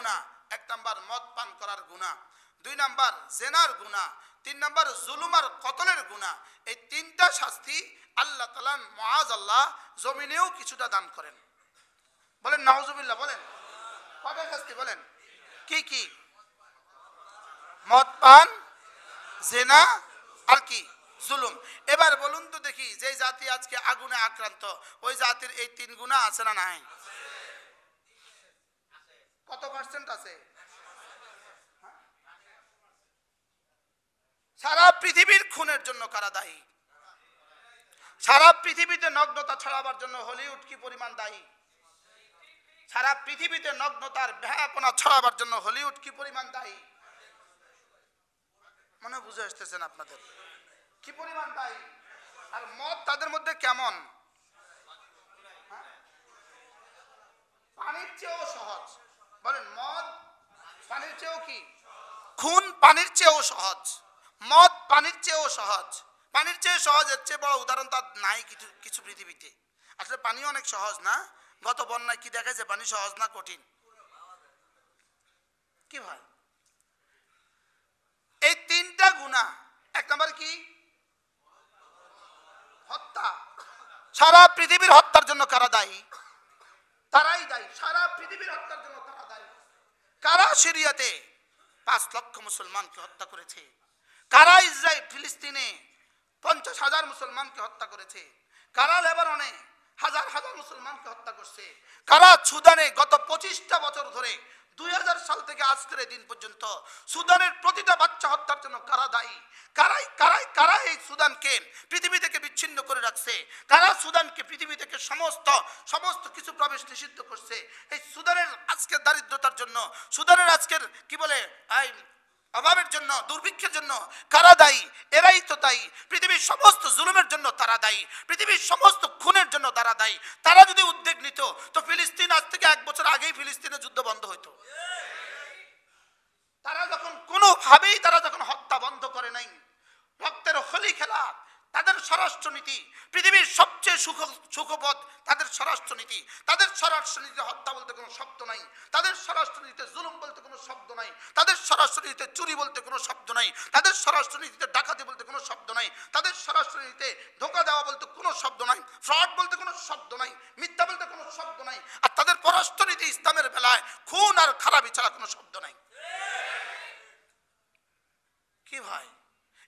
গুনাহ। এক নাম্বার মদ পান করার গুনাহ, দুই নাম্বার জেনার গুনাহ, তিন নাম্বার জুলুম আর কতলের গুনাহ। এই তিনটা শাস্তি আল্লাহ তাআলা মুআযাল্লাহ জমিনেও কিছুটা দান করেন। বলেন নাউজুবিল্লাহ। বলেন কয়টা শাস্তি বলেন? কি কি? মদ পান, জেনা আর কি? জুলুম। এবার বলুন তো দেখি, যে জাতি আজকে আগুনে আক্রান্ত ওই জাতির এই তিন গুনাহ আছে না নাই? কত পার্সেন্ট আছে? সারা পৃথিবীর খুনের জন্য কারা দায়ী? সারা পৃথিবীতে নগ্নতা ছড়াবার জন্য হলিউড কি পরিমাণ দায়ী? সারা পৃথিবীতে নগ্নতার ব্যাপনা ছড়াবার জন্য হলিউড কি পরিমাণ দায়ী? মনে বুঝে আসতেছেন আপনাদের কি পরিমাণ দায়ী? আর মদ তাদের মধ্যে কেমন? পানির চেয়েও সহজ। বলেন মদ পানির চেয়েও কি? খুন পানির চেয়েও সহজ, মদ পানির চেয়েও সহজ। পানির চেয়ে সহজ, এর চেয়ে বড় উদাহরণ তার নাই কিছু পৃথিবীতে। আসলে পানি অনেক সহজ না? গত বন্যায় কি দেখা যায় পানি সহজ না কঠিন? কি ভাই? এই তিনটা গুনাহ। এক নাম্বার কি? হত্যা। সারা পৃথিবীর হত্যার জন্য কারা দায়ী? তারাই দায়ী। সারা পৃথিবীর হত্যার জন্য তারা দায়ী। কারা সিরিয়াতে 5 লক্ষ মুসলমানকে হত্যা করেছে? কারা ইসরায়েল ফিলিস্তিনে 50,000 মুসলমানকে হত্যা করেছে? কারা লেবাননে হাজার হাজার মুসলমানকে হত্যা করছে? কারা সুদানে গত 25টা বছর ধরে 2000 সাল থেকে আজকের দিন পর্যন্ত সুদানের প্রতিটা বাচ্চা হত্যার জন্য কারা দায়ী? কারা এই সুদানকে পৃথিবী থেকে বিচ্ছিন্ন করে রাখছে? কারা সুদানকে পৃথিবী থেকে সমস্ত কিছু প্রবেশ নিষিদ্ধ করছে? এই সুদানের আজকের দারিদ্রতার জন্য, সুদানের আজকের কি বলে অভাবের জন্য, দুর্ভিক্ষের জন্য কারা দায়ী? এরাই তো দায়ী। পৃথিবীর সমস্ত জুলুমের জন্য তারা দায়ী, পৃথিবীর সমস্ত খুনের জন্য তারা দায়ী। তারা যদি উদ্যোগ নিত তো ফিলিস্তিন আজ থেকে 1 বছর আগেই ফিলিস্তিনের যুদ্ধ বন্ধ হইতো। তারা যখন কোনোভাবেই যখন হত্যা বন্ধ করে নাই, রক্তের হোলি খেলা তাদের স্বরাষ্ট্রনীতি, পৃথিবীর সবচেয়ে সুখপদ তাদের স্বরাষ্ট্রনীতি। তাদের স্বরাষ্ট্রনীতিতে হত্যা বলতে কোনো শব্দ নাই, তাদের স্বরাষ্ট্রনীতিতে জুলুম বলতে কোনো শব্দ নাই, তাদের স্বরাষ্ট্রনীতিতে চুরি বলতে কোনো শব্দ নাই, তাদের স্বরাষ্ট্রনীতিতে ডাকাতি বলতে কোনো শব্দ নাই, তাদের স্বরাষ্ট্রনীতিতে ধোঁকা দেওয়া বলতে কোনো শব্দ নাই, ফ্রড বলতে কোনো শব্দ নাই, মিথ্যা বলতে কোনো শব্দ নাই। আর তাদের পররাষ্ট্রনীতি ইসলামের বেলায় খুন আর খারাপি ছাড়া কোনো শব্দ নাই। কি ভাই?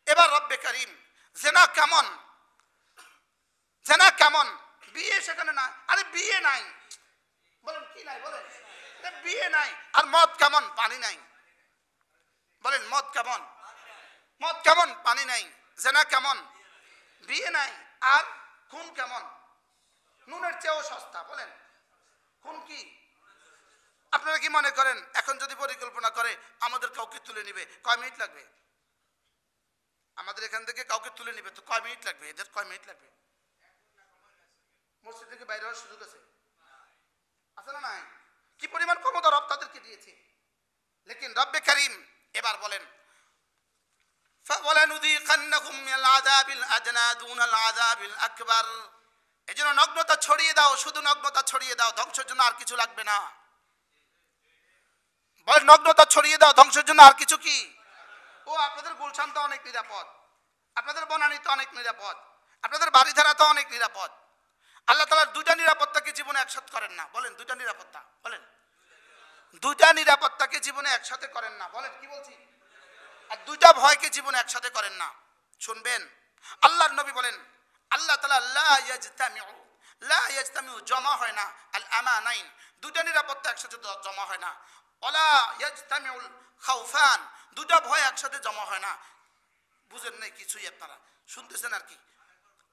এবার রব্বে কারীম জেনা কেমন? জেনা কেমন? বিয়ে সেখানে না। আরে বিয়ে নাই, বলেন কি নাই? বলেন বিয়ে নাই। আর মদ কেমন? পানি নাই। বলেন মদ কেমন? মদ কেমন? পানি নাই। জেনা কেমন? বিয়ে নাই। আর খুন কেমন? নুনের চেয়েও সস্তা। বলেন খুন কি? আপনারা কি মনে করেন এখন যদি পরিকল্পনা করে আমাদের কাউকে তুলে নিবে, কয় মিনিট লাগবে? আমাদের এখান থেকে কাউকে তুলে নিবে তো কয় মিনিট লাগবে? এদের কয় মিনিট লাগবে? মসজিদ থেকে বাইরে হওয়ার সুযোগ আছে? আছে না নাই? কি পরিমাণ ক্ষমতা রব তাদেরকে দিয়েছে। লেকিন রব্বে কারীম এবার বলেন ফাওয়ালানুযীকান্নাকুম মিনাল আযাবিল আদনা দুনাল আযাবিল আকবার। এজন্য নগ্নতা ছড়িয়ে দাও, শুধু নগ্নতা ছড়িয়ে দাও, ধ্বংসের জন্য আর কিছু লাগবে না। বলেন নগ্নতা ছড়িয়ে দাও, ধ্বংসের জন্য আর কিছু কি? ও আপনাদের গুলশান তো অনেক নিরাপদ, আপনাদের বনানী তো অনেক নিরাপদ, আপনাদের বাড়িধারা তো অনেক নিরাপদ। আল্লাহ তাআলা দুইটা নিরাপত্তাকে জীবনে একসাথে করেন না। বলেন দুইটা নিরাপত্তা। বলেন দুইটা নিরাপত্তাকে জীবনে একসাথে করেন না। বলেন কি বলছি? আর দুইটা ভয়কে জীবনে একসাথে করেন না। শুনবেন আল্লাহর নবী বলেন আল্লাহ তাআলা লা ইয়াজতামিউ জমা হয় না আল আমানাইন, দুইটা নিরাপত্তা একসাথে জমা হয় না। ওয়ালা ইয়াজতামিউল খাউফান, দুইটা ভয় একসাথে জমা হয় না। বুঝেন নাই কিছুই? আপনারা শুনতেছেন আর কি?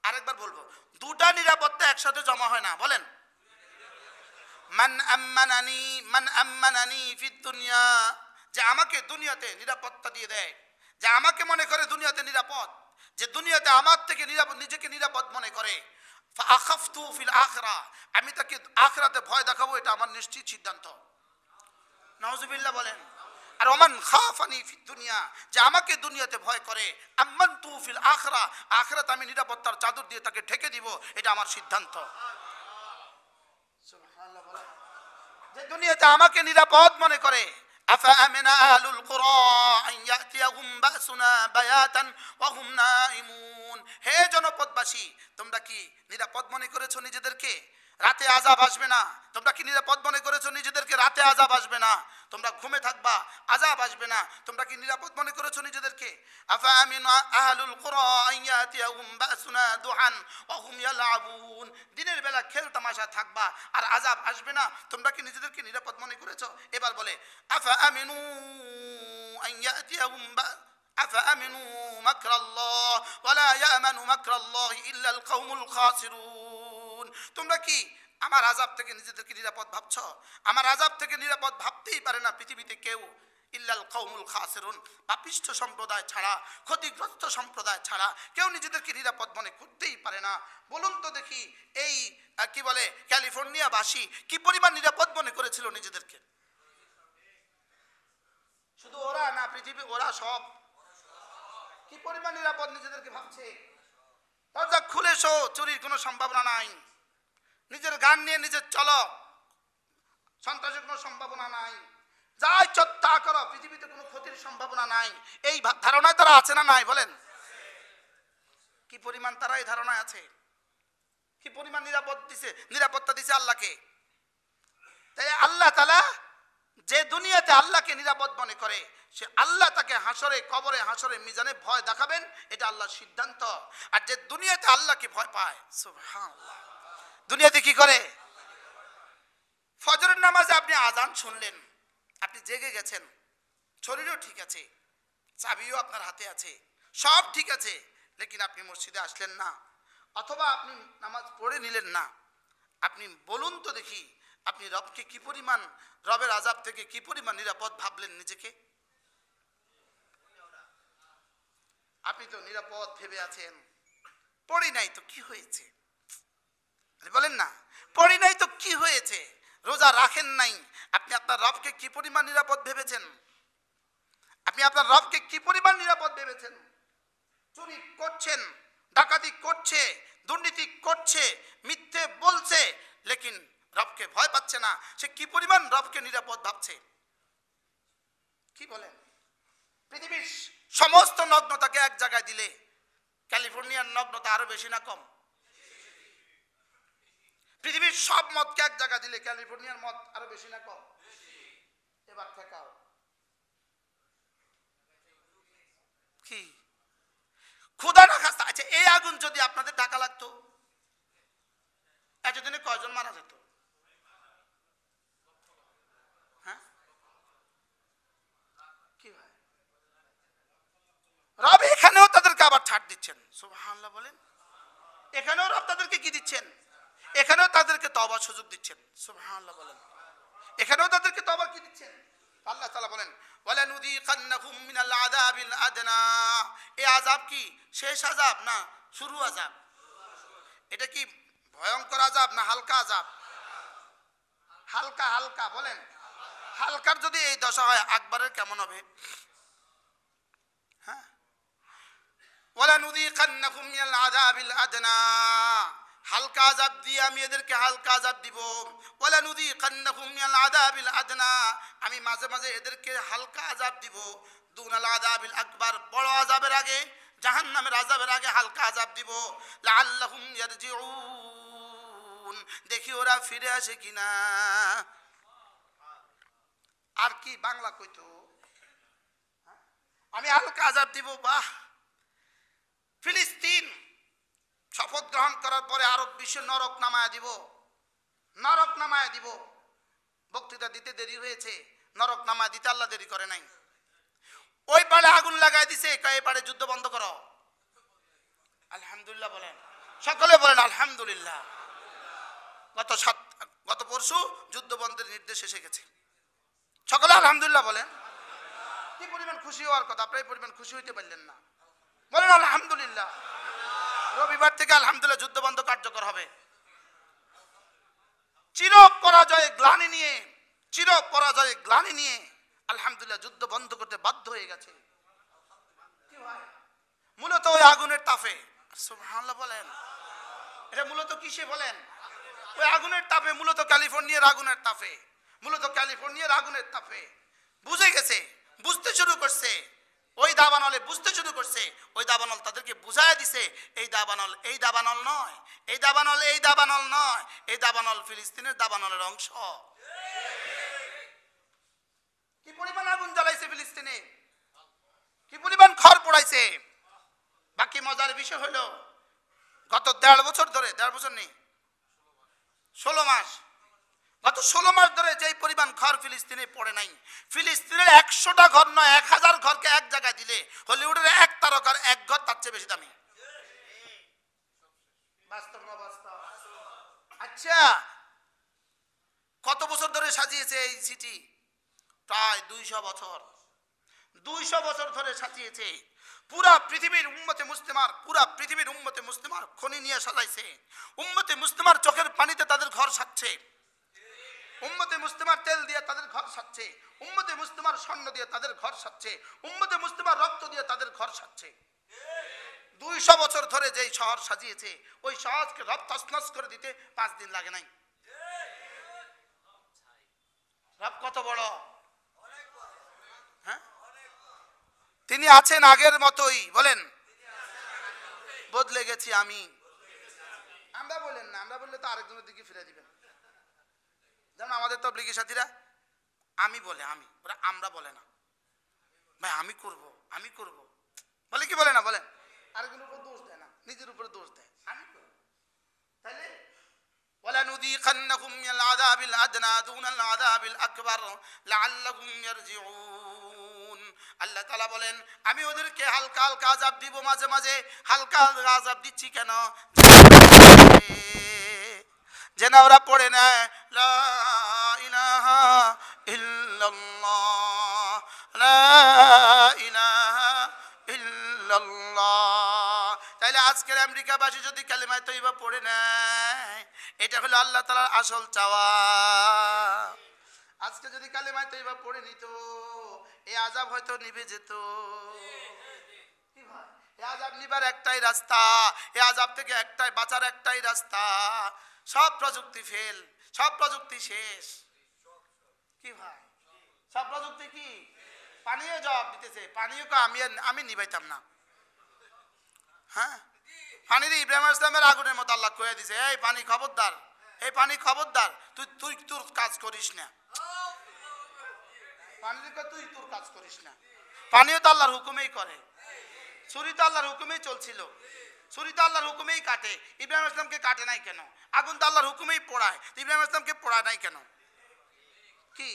আরেকবার বলবো, দুটা নিরাপত্তা একসাথে জমা হয় না। বলেন মান আম্মানানি ফিদ দুনিয়া, যে আমাকে দুনিয়াতে নিরাপত্তা দিয়ে দেয়, যে আমাকে মনে করে দুনিয়াতে নিরাপদ, যে দুনিয়াতে আমার থেকে নিজেকে নিরাপদ মনে করে, ফাআখাফতু ফিল আখিরাহ, আমি তাকে আখিরাতে ভয় দেখাবো, এটা আমার নিশ্চিত সিদ্ধান্ত। নাউজুবিল্লাহ বলেন। আর ওমান খাফানি ফিদ দুনিয়া, যে আমাকে দুনিয়াতে ভয় করে, আমানতু ফিল আখিরাহ, আখিরাতে আমি নিরাপত্তার চাদর দিয়ে তাকে ঢেকে দিব, এটা আমার সিদ্ধান্ত। সুবহানাল্লাহ বলেন। যে দুনিয়াতে আমাকে নিরাপদ মনে করে, আফাআমিনা আহলুল কুরা আন ইয়াতিয়াহুম বাসুনা বায়াতান ওয়া হুম নাইমুন। হে জনপদবাসী, তোমরা কি নিরাপদ মনে করেছো নিজেদেরকে? রাতে আযাব আসবে না। তোমরা কি নিরাপদ মনে করেছো নিজেদেরকে? রাতে আযাব আসবে না, তোমরা ঘুমে থাকবা, আযাব আসবে না। তোমরা কি নিরাপদ মনে করেছো নিজেদেরকে? আফাআমিনা আহলুল কুরা আন ইয়াতিয়াহুম বাসুনা দুহান ওয়া হুম ইয়ালআবুন। দিনের বেলা খেল তামাশা থাকবা আর আযাব আসবে না, তোমরা কি নিজেদেরকে নিরাপদ মনে করেছো? এবার বলে আফাআমিনু আন ইয়াতিয়াহুম আফাআমিনু মাকরাল্লাহ ওয়া লা ইয়ামানু মাকরাল্লাহি ইল্লাল কওমুল খাসিরুন। তোমরা কি আমার আযাব থেকে নিজেদেরকে নিরাপদ ভাবছো? আমার আযাব থেকে নিরাপদ ভাবতেই পারে না পৃথিবীতে কেউ, ইল্লাল কওমুল খাসিরুন, পাপিষ্ঠ সম্প্রদায় ছাড়া, ক্ষতিগ্রস্ত সম্প্রদায় ছাড়া কেউ নিজেদেরকে নিরাপদ মনে করতেই পারে না। বলুন তো দেখি, এই কি বলে ক্যালিফোর্নিয়াবাসী কি পরিমাণ নিরাপদ মনে করেছিল নিজেদেরকে? শুধু ওরা না, পৃথিবী ওরা সব কি পরিমাণ নিরাপদ নিজেদেরকে ভাবছে? দরজা খুলে শো, চুরির কোনো সম্ভাবনা নাই। নিজের গান নিয়ে নিজের চলো, সন্ত্রাসের কোনো সম্ভাবনা নাই। যা ইচ্ছা তা করো, পৃথিবীতে কোনো ক্ষতির সম্ভাবনা নাই। এই ধারণায় তারা আছে না নাই বলেন? কি পরিমাণ তারা এই ধারণায় আছে? কি পরিমাণ নিরাপত্তা দিছে আল্লাহকে? তাই আল্লাহ তাআলা যে দুনিয়াতে আল্লাহকে নিরাপদ মনে করে, সে আল্লাহ তাকে হাসরে, কবরে, হাসরে, মিজানে ভয় দেখাবেন, এটা আল্লাহর সিদ্ধান্ত। আর যে দুনিয়াতে আল্লাহকে ভয় পায়, সুবহানাল্লাহ, দুনিয়াতে কি করে? ফজরের নামাজে আপনি আজান শুনলেন, আপনি জেগে গেছেন, শরীরও ঠিক আছে, চাবিও আপনার হাতে আছে, সব ঠিক আছে, লেকিন আপনি মসজিদে আসলেন না, অথবা আপনি নামাজ পড়ে নিলেন না। আপনি বলুন তো দেখি, আপনি রবকে কি পরিমাণ, রবের আযাব থেকে কি পরিমাণ নিরাপদ ভাবলেন নিজেকে? আপনি তো নিরাপদ ভেবে আছেন। পড়ি নাই তো কি হয়েছে? বলেন না, পড়ি নাই তো কি হয়েছে? রোজা রাখেন নাই, আপনি আপনার রবকে কি পরিমাণ নিরাপদ ভেবেছেন? আপনি আপনার রবকে কি পরিমাণ নিরাপদ ভেবেছেন? চুরি করছেন, ডাকাতি করছে, দুর্নীতি করছে, মিথ্যে বলছে, লেকিন রবকে ভয় পাচ্ছে না। সে কি পরিমাণ রবকে নিরাপদ ভাবছে? কি বলেন? পৃথিবীর সমস্ত নগ্নতাকে এক জায়গায় দিলে ক্যালিফোর্নিয়ার নগ্নতা আরো বেশি না কম? পৃথিবীর সব মদকে এক জায়গায় দিলে ক্যালিফোর্নিয়ার মদ আরো বেশি না কম? এবার ঠেকাও কি? ক্ষুধা না খাস্তা। আচ্ছা, এই আগুন যদি আপনাদের ঢাকা লাগতো, এতদিনে কয়জন মারা যেত? হ্যাঁ, কি ভাই? রব এখানেও তাদেরকে আবার ছাড় দিচ্ছেন, সুবহানাল্লাহ বলেন। এখানেও রব তাদেরকে কি দিচ্ছেন? এখানেও তাদেরকে তওবার সুযোগ দিচ্ছেন, সুবহানাল্লাহ বলেন। এখানেও তাদেরকে তওবার কি দিচ্ছেন? আল্লাহ তাআলা বলেন, ওয়ালানুযীকান্নাহুম মিনাল আযাবিল আদনা। এই আযাব কি শেষ আযাব না শুরু আযাব? এটা কি ভয়ঙ্কর আযাব না হালকা আযাব? হালকা হালকা বলেন। হালকার যদি এই দশা হয়, আকবরের কেমন হবে? হ্যাঁ, ওয়ালানুযীকান্নাহুম মিনাল আযাবিল আদনা, হালকা আযাব দিয়ে আমি এদেরকে হালকা আযাব দিব। ওয়ালানুযীকান্নাহুম মিনাল আযাবিল আদনা, আমি মাঝে মাঝে এদেরকে হালকা আযাব দিব। দুনাল আযাবিল আকবার, বড় আযাবের আগে, জাহান্নামের আযাবের আগে হালকা আযাব দিব। লাআল্লাহুম ইয়ারজিউন, দেখি ওরা ফিরে আসে কিনা। আর কি বাংলা কইতো? আমি হালকা আযাব দিব। বাহ! ফিলিস্তিন শপথ গ্রহণ করার পরে আরব বিশ্বে নরক নামায়া দিব, নরক নামায়া দিব। বক্তৃতা দিতে দেরি হয়েছে, নরক নামায়া দিতে আল্লাহ দেরি করে নাই। ওই পাড়ে আগুন লাগাই দিছে, এই পাড়ে যুদ্ধ বন্ধ করো। আলহামদুলিল্লাহ বলেন, সকলে বলেন আলহামদুলিল্লাহ। গত পরশু যুদ্ধ বন্ধের নির্দেশ এসে গেছে, সকলে আলহামদুলিল্লাহ বলেন। কি পরিমাণ খুশি হওয়ার কথা, আপনি এই পরিমাণ খুশি হইতে পারলেন না, বলেন আলহামদুলিল্লাহ। রবিবার থেকে আলহামদুলিল্লাহ যুদ্ধ বন্ধ কার্যকর হবে। চির পরাজয়ে গ্লানি নিয়ে, চির পরাজয়ে গ্লানি নিয়ে আলহামদুলিল্লাহ যুদ্ধ বন্ধ করতে বাধ্য হয়ে গেছে। কি ভাই? মূলত ওই আগুনের তাপে, সুবহানাল্লাহ বলেন। এটা মূলত কিসে বলেন? ওই আগুনের তাপে, মূলত ক্যালিফোর্নিয়ার আগুনের তাপে, মূলত ক্যালিফোর্নিয়ার আগুনের তাপে বুঝে গেছে, বুঝতে শুরু করছে, ওই দাবানলে বুঝতে শুরু করছে, ওই দাবানল তাদেরকে বুঝায় দিছে এই দাবানল এই দাবানল নয়, এই দাবানল এই দাবানল নয়, এই দাবানল ফিলিস্তিনের দাবানলের অংশ। কি পরিমাণ আগুন জ্বালাইছে ফিলিস্তিনে, কি পরিমাণ খড় পোড়াইছে। বাকি মজার বিষয় হলো গত 1.5 বছর ধরে, 1.5 বছর নেই 16 মাস, গত 16 মাস ধরে যেই পরিমাণ ঘর ফিলিস্তিনে পড়ে নাই, ফিলিস্তিনের 100টা ঘর নয় 1000 ঘরকে এক জায়গায় দিলে হলিউডের এক তারকার এক ঘর তার চেয়ে বেশি দামি। বাস্তব না বাস্তব? আচ্ছা কত বছর ধরে সাজিয়েছে এই সিটি? প্রায় 200 বছর। 200 বছর ধরে সাজিয়েছে। পুরা পৃথিবীর উম্মতে মুসলিমার, পুরা পৃথিবীর উম্মতে মুসলিমার খনি নিয়ে সাজাইছে। উম্মতে মুসলিমার চোখের পানিতে তাদের ঘর সাজছে, উম্মতে মুসলিমার তেল দিয়ে তাদের ঘর সাজছে, উম্মতে মুসলিমার স্বর্ণ দিয়ে তাদের ঘর সাজছে, উম্মতে মুসলিমার রক্ত দিয়ে তাদের ঘর সাজছে। 200 বছর ধরে যেই শহর সাজিয়েছে ওই শহরকে রব তছনছ করে দিতে 5 দিন লাগে নাই। রব কত বড়, হ্যাঁ? তিনি আছেন আগের মতোই, বলেন বদলে গেছি আমি। আমরা বলেন না, আমরা বললে তো আরেকজনের দিকে ফিরে দিবেন। যেমন আমাদের তবলিগী সাথীরা আমি বলে, আমি, ওরা আমরা বলে না, ভাই আমি করব আমি করব বলে, কি বলে না বলেন? আরেকজনের উপর দোষ দেয় না, নিজের উপরে দোষ দেয়, আমি করব। তাহলে ওয়ালানুযীকান্নাহুম মিনাল আযাবিল আদনা দুনাল আযাবিল আকবার লাআল্লাহুম ইয়ারজিউন। আল্লাহ তাআলা বলেন আমি ওদেরকে হালকা হালকা আযাব দিব, মাঝে মাঝে হালকা হালকা আযাব দিচ্ছি কেন? যেন ওরা পড়ে নেয় লা ইলাহা ইল্লাল্লাহ, লা ইলাহা ইল্লাল্লাহ। তাইলে আজকের আমেরিকাবাসী যদি কালিমায়ে তয়্যিবা পড়ে নেয়, এটা হলো আল্লাহ তাআলার আসল চাওয়া। আজকে যদি কালিমায়ে তয়্যিবা পড়ে নিত, এই আযাব হয়তো নিভে যেত। কি ভাই, এই আযাব নিবার একটাই রাস্তা, এই আযাব থেকে একটাই বাঁচার একটাই রাস্তা। সব প্রযুক্তি ফেল, সব প্রযুক্তি শেষ। কি ভাই, সব প্রযুক্তি কি? পানিও জবাব দিতেছে, পানিও আমি নিবাইতাম না। হ্যাঁ, পানির ইব্রাহিম আলাইহিস সালামের আগুনের মতো আল্লাহ কয়ে দিছে, এই পানি খবরদার, এই পানি খবরদার, তুই তোর কাজ করিস না। পানির তুই তোর কাজ করিস না। পানিও তো আল্লাহর হুকুমেই করে, ছুরি তো আল্লাহর হুকুমেই চলছিল, ছুরি তো আল্লাহর হুকুমেই কাটে। ইব্রাহিম আলাইহিস সালামকে কাটে নাই কেন? আগুন তো আল্লাহর হুকুমেই পোড়ায়, ইব্রাহিম আলাইহিস সালামকে পোড়ায় নাই কেন? কি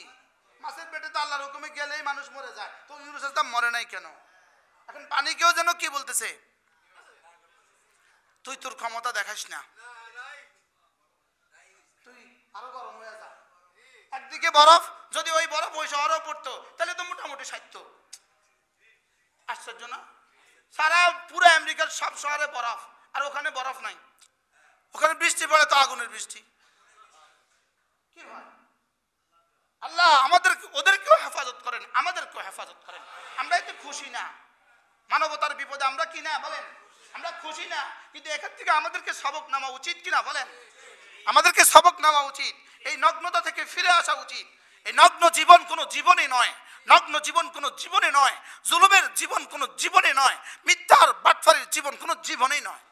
মাছের পেটে তো আল্লাহর হুকুমে গেলেই মানুষ মরে যায়, তো ইউনূস আলাইহিস সালাম মরে নাই কেন? এখন পানিকেও যেন কি বলতেছে, তুই তোর ক্ষমতা দেখাস না, তুই আরো গরম হয়ে যা। একদিকে বরফ, যদি ওই বরফ ওই শহরেও পড়তো তাহলে তো মোটামুটি সাইতো। আশ্চর্য না? সারা পুরো আমেরিকার সব শহরে বরফ, আর ওখানে বরফ নাই, ওখানে বৃষ্টি পড়ে তো আগুনের বৃষ্টি। কি ভাই, আল্লাহ আমাদের ওদেরকেও হেফাজত করেন, আমাদেরকেও হেফাজত করেন। আমরা এতে খুশি না, মানবতার বিপদে আমরা কি না বলেন, আমরা খুশি না, কিন্তু এখান থেকে আমাদেরকে সবক নেওয়া উচিত কিনা বলেন? আমাদেরকে সবক নেওয়া উচিত, এই নগ্নতা থেকে ফিরে আসা উচিত। এই নগ্ন জীবন কোনো জীবনই নয়, নগ্ন জীবন কোনো জীবনে নয়, জুলুমের জীবন কোনো জীবনে নয়, মিথ্যার বাটফারির জীবন কোনো জীবনেই নয়।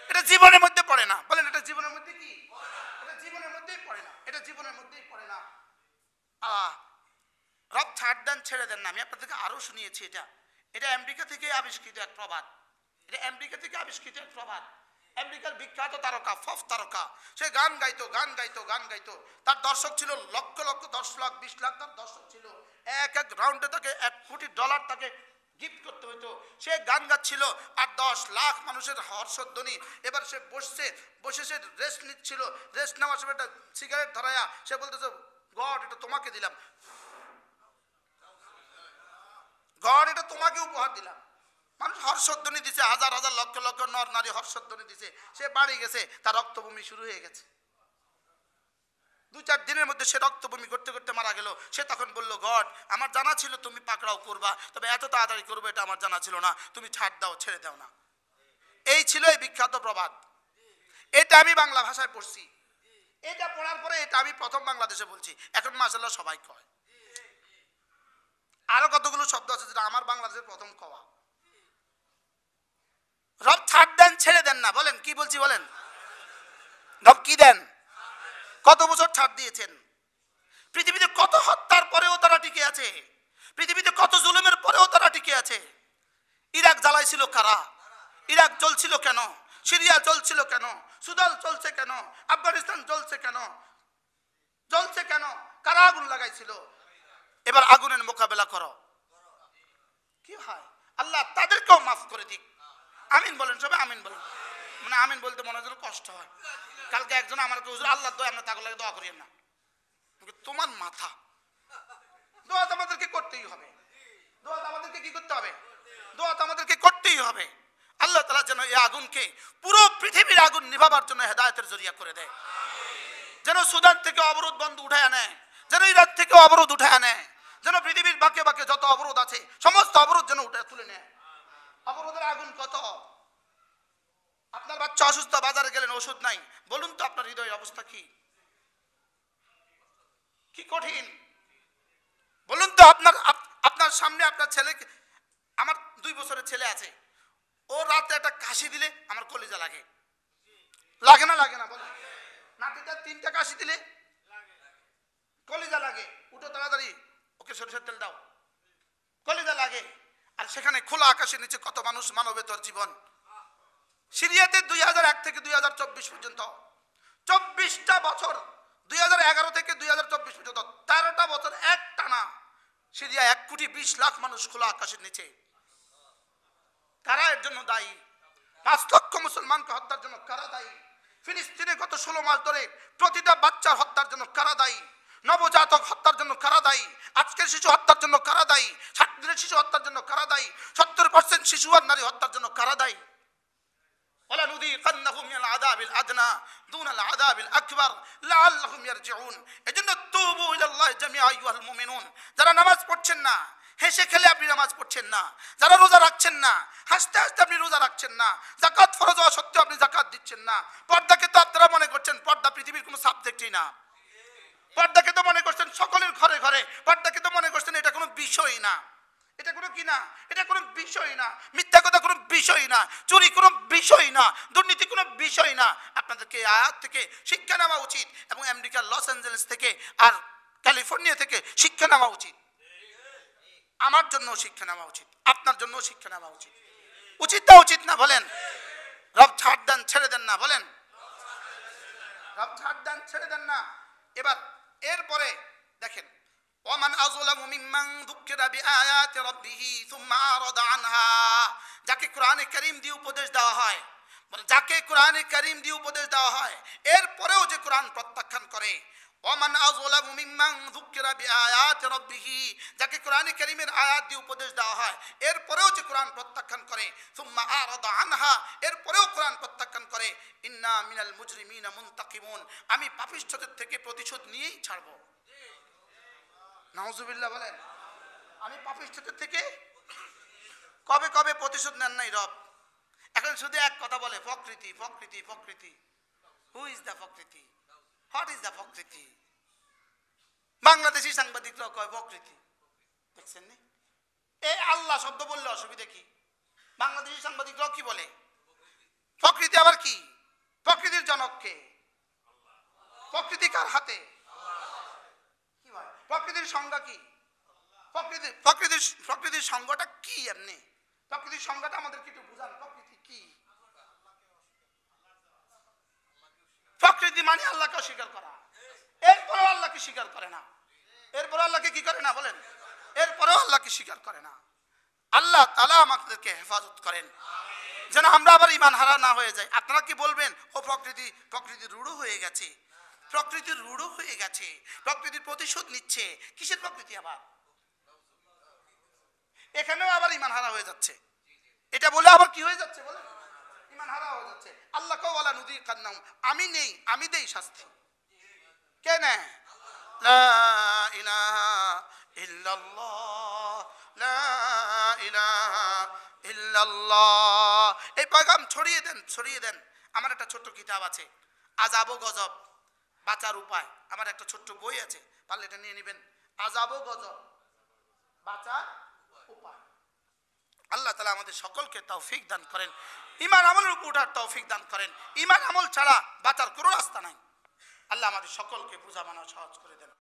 এটা জীবনের মধ্যে পড়ে না, বলেন এটা জীবনের মধ্যে কি? এটা জীবনের মধ্যেই পড়ে না, এটা জীবনের মধ্যেই পড়ে না। রব ছাড় দেন, ছেড়ে দেন না। আমি আপনাদেরকে আরো শুনিয়েছি, এটা এটা আমেরিকা থেকে আবিষ্কৃত এক প্রবাদ, এটা আমেরিকা থেকে আবিষ্কৃত এক প্রবাদ। আমেরিকার বিখ্যাত তারকা, ফফ তারকা, সে গান গাইতো গান গাইতো গান গাইতো, তার দর্শক ছিল লক্ষ লক্ষ, 10 লাখ 20 লাখ তার দর্শক ছিল। এক এক রাউন্ডে তাকে $1 কোটি তাকে গিফট করতে হইতো। সে গান গাচ্ছিল আর 10 লাখ মানুষের হর্ষধ্বনি। এবার সে বসে সে রেস্ট নিচ্ছিল, রেস্ট নেওয়ার সময় একটা সিগারেট ধরায়া সে বলতেছে, গড এটা তোমাকে দিলাম, গড এটা তোমাকে উপহার দিলাম। মানুষ হর্ষধ্বনি দিছে, হাজার হাজার লক্ষ লক্ষ নর নারী হর্ষধ্বনি দিছে। সে বাড়ি গেছে, তার রক্তভূমি শুরু হয়ে গেছে। 2-4 দিনের মধ্যে সে রক্তভূমি করতে করতে মারা গেল। সে তখন বলল, গড আমার জানা ছিল তুমি পাকড়াও করবা, তবে এত তাড়াতাড়ি করবে এটা আমার জানা ছিল না, তুমি ছাড় দাও, ছেড়ে দাও না। এই ছিল এই বিখ্যাত প্রবাদ। এটা আমি বাংলা ভাষায় পড়ছি, এটা পড়ার পরে এটা আমি প্রথম বাংলাদেশে বলছি, এখন মাশাআল্লাহ সবাই কয়। আরো কতগুলো শব্দ আছে যেটা আমার বাংলাদেশের প্রথম কওয়া। রব ছাড় দেন ছেড়ে দেন না, বলেন কি বলছি বলেন। রব কি দেন? কত বছর ছাড় দিয়েছেন। পৃথিবীতে কত হত্যার পরেও তারা টিকে আছে, পৃথিবীতে কত জুলুমের পরেও তারা টিকে আছে। ইরাক জ্বালাইছিল কারা? ইরাক জ্বলছিল কেন? সিরিয়া জ্বলছিল কেন? সুদান চলছে কেন? আফগানিস্তান জ্বলছে কেন? জ্বলছে কেন? কারা আগুন লাগাইছিল? এবার আগুনের মোকাবেলা করো। কি হয়? আল্লাহ তাদেরকেও মাফ করে দিক। আমিন বলেন সবাই, আমিন বলেন। মানে আমিন বলতে মনে হয় কষ্ট হয়। কালকে একজন আমাকে হুজুর আল্লাহ দোয়া, আমরা তাকে লাগে দোয়া করিয়েন না। তোমার মাথা, দোয়া তো আমাদেরকে করতেই হবে। দোয়া তো আমাদেরকে কি করতে হবে? দোয়া তো আমাদেরকে করতেই হবে। আল্লাহ তাআলা যেন এই আগুনকে, পুরো পৃথিবীর আগুন নিভাবার জন্য হেদায়েতের জরিয়া করে দেয়। যেন সুদান থেকে অবরোধ বন্ধ উঠায় আনে, যেন ইরাক থেকে অবরোধ উঠায় আনে, যেন পৃথিবীর বাঁকে বাঁকে যত অবরোধ আছে সমস্ত অবরোধ যেন উঠে তুলে নেয়। অবরোধের আগুন কত। আপনার বাচ্চা অসুস্থ, বাজারে গেলেন ওষুধ নাই, বলুন তো আপনার হৃদয়ের অবস্থা কি? কি কঠিন বলুন তো। আপনার সামনে আপনার ছেলে, আমার 2 বছরের ছেলে আছে, ও রাতে একটা কাশি দিলে আমার কলিজা লাগে। লাগে না লাগে না বলেন? নাতিটা 3টা কাশি দিলে কলিজা লাগে। উঠো তাড়াতাড়ি, ওকে সরিষার তেল দাও, কলিজা লাগে। আর সেখানে খোলা আকাশের নিচে কত মানুষ, মানবেতর জীবন। সিরিয়াতে 2001 থেকে 2024 পর্যন্ত 24টা বছর, 2011 থেকে 2024 পর্যন্ত 13টা বছর এক টানা সিরিয়া 1,20,00,000 মানুষ খোলা আকাশের নিচে। কারা এর জন্য দায়ী? 5 লক্ষ মুসলমানকে হত্যার জন্য কারা দায়ী? ফিলিস্তিনে গত 16 মাস ধরে প্রতিটা বাচ্চার হত্যার জন্য কারা দায়ী? নবজাতক হত্যার জন্য কারা দায়ী? আজকের শিশু হত্যার জন্য কারা দায়ী? 60 দিনের শিশু হত্যার জন্য কারা দায়ী? 70% শিশু আর নারী হত্যার জন্য কারা দায়ী? وَلَنُذِيقَنَّهُمْ مِنَ الْعَذَابِ الْأَدْنَى دُونَ الْعَذَابِ الْأَكْبَرِ لَعَلَّهُمْ يَرْجِعُونَ। এজন্য তুবু ইলাল্লাহি জামিআ আইয়ুহাল মুমিনুন। যারা নামাজ পড়ছেন না, হেসে খেলে আপনি নামাজ পড়ছেন না, যারা রোজা রাখছেন না, হাসতে হাসতে আপনি রোজা রাখছেন না, যাকাত ফরজ হওয়া সত্ত্বেও আপনি যাকাত দিচ্ছেন না, পর্দাকে তো আপনারা মনে করছেন পর্দা পৃথিবীর কোনো সাবজেক্টই না, পর্দাকে তো মনে করছেন সকলের ঘরে ঘরে, পর্দাকে তো মনে করছেন এটা কোনো বিষয় না, এটা কোনো কি না, এটা কোনো বিষয় না, মিথ্যা কথা কোনো বিষয় না, চুরি কোনো বিষয় না, দুর্নীতি কোনো বিষয় না। আপনাদেরকে আয়াত থেকে শিক্ষা নেওয়া উচিত এবং আমেরিকার লস অ্যাঞ্জেলেস থেকে আর ক্যালিফোর্নিয়া থেকে শিক্ষা নেওয়া উচিত। আমার জন্য শিক্ষা নেওয়া উচিত, আপনার জন্য শিক্ষা নেওয়া উচিত। উচিত না উচিত না বলেন? রব ছাড় দেন ছেড়ে দেন না বলেন? রব ছাড় দেন ছেড়ে দেন না। এবার এরপরে দেখেন, ওয়ামান আযলামু মিম্মান যুকিরা বিআয়াতি রাব্বিহি সুম্মা আরাদা আনহা। যাকে কোরআনে কারীম দিয়ে উপদেশ দেওয়া হয়, যাকে কোরআনে কারীম দিয়ে উপদেশ দেওয়া হয় এরপরেও যে কোরআন প্রত্যাখ্যান করে, ওয়ামান আযলামু মিম্মান যুকিরা বিআয়াতি রাব্বিহি, যাকে কোরআনে কারীমের আয়াত দিয়ে উপদেশ দেওয়া হয় এরপরেও যে কোরআন প্রত্যাখ্যান করে, সুম্মা আরাদা আনহা, এরপরেও কোরআন প্রত্যাখ্যান করে, ইন্না মিনাল মুজরিমিনা মুনতাকিমুন, আমি পাপিষ্ঠদের থেকে প্রতিশোধ নিয়েই ছাড়ব। নাউজুবিল্লাহ বলেন। আমি পাপিষ্ঠদের থেকে কবে কবে প্রতিশোধ নেন নাই রব। এখন শুধু এক কথা বলে, প্রকৃতি প্রকৃতি প্রকৃতি। হু ইজ দ্য প্রকৃতি? হোয়াট ইজ দ্য প্রকৃতি? বাংলাদেশি সাংবাদিকরা কয় প্রকৃতি। দেখছেন নি? এই আল্লাহ শব্দ বললে অসুবিধা কি? বাংলাদেশি সাংবাদিকরাও কি বলে? প্রকৃতি আবার কি? প্রকৃতির জনক কে? প্রকৃতি কার হাতে? কি ভাই, প্রকৃতির সংজ্ঞা কি? প্রকৃতির সংজ্ঞাটা কি? এমনি প্রকৃতির সংজ্ঞাটা আমাদের একটু বুঝান। প্রকৃতি কি? প্রকৃতি মানে আল্লাহকে অস্বীকার করা। এরপরেও আল্লাহকে স্বীকার করে না। এরপরে আল্লাহকে কি করে না বলেন? এরপরেও আল্লাহকে স্বীকার করে না। আল্লাহ তাআলা আমাদেরকে হেফাজত করেন যেন আমরা আবার ঈমান হারা না হয়ে যাই। আপনারা কি বলবেন, ও প্রকৃতি রূঢ় হয়ে গেছে, প্রকৃতি রূঢ় হয়ে গেছে, প্রকৃতির প্রতিশোধ নিচ্ছে। কিসের প্রকৃতি? আবার এখানেও আবার ঈমান হারা হয়ে যাচ্ছে। এটা বলে আবার কি হয়ে যাচ্ছে বলেন? ঈমান হারা হয়ে যাচ্ছে। আল্লাহ কও ওয়ালা নুযিকান্নাহুম, আমি নেই, আমি দেই শাস্তি। কে নেয়? লা ইলাহা ইল্লাল্লাহ, লা ইলাহা ইল্লাল্লাহ। এই পয়গাম ছড়িয়ে দেন, ছড়িয়ে দেন। আমার একটা ছোট্ট কিতাব আছে, আযাব ও গজব, বাঁচার উপায় আমার একটা ছোট্ট বই আছে, পারলে এটা নিয়ে নেবেন, আযাব ও গজব, বাঁচার উপায়। আল্লাহ তাআলা আমাদের সকলকে তৌফিক দান করেন, ঈমান আমলের উপর ওঠার তৌফিক দান করেন। ঈমান আমল ছাড়া বাঁচার কোনো রাস্তা নাই। আল্লাহ আমাদের সকলকে বুঝা মানা সহজ করে দেন।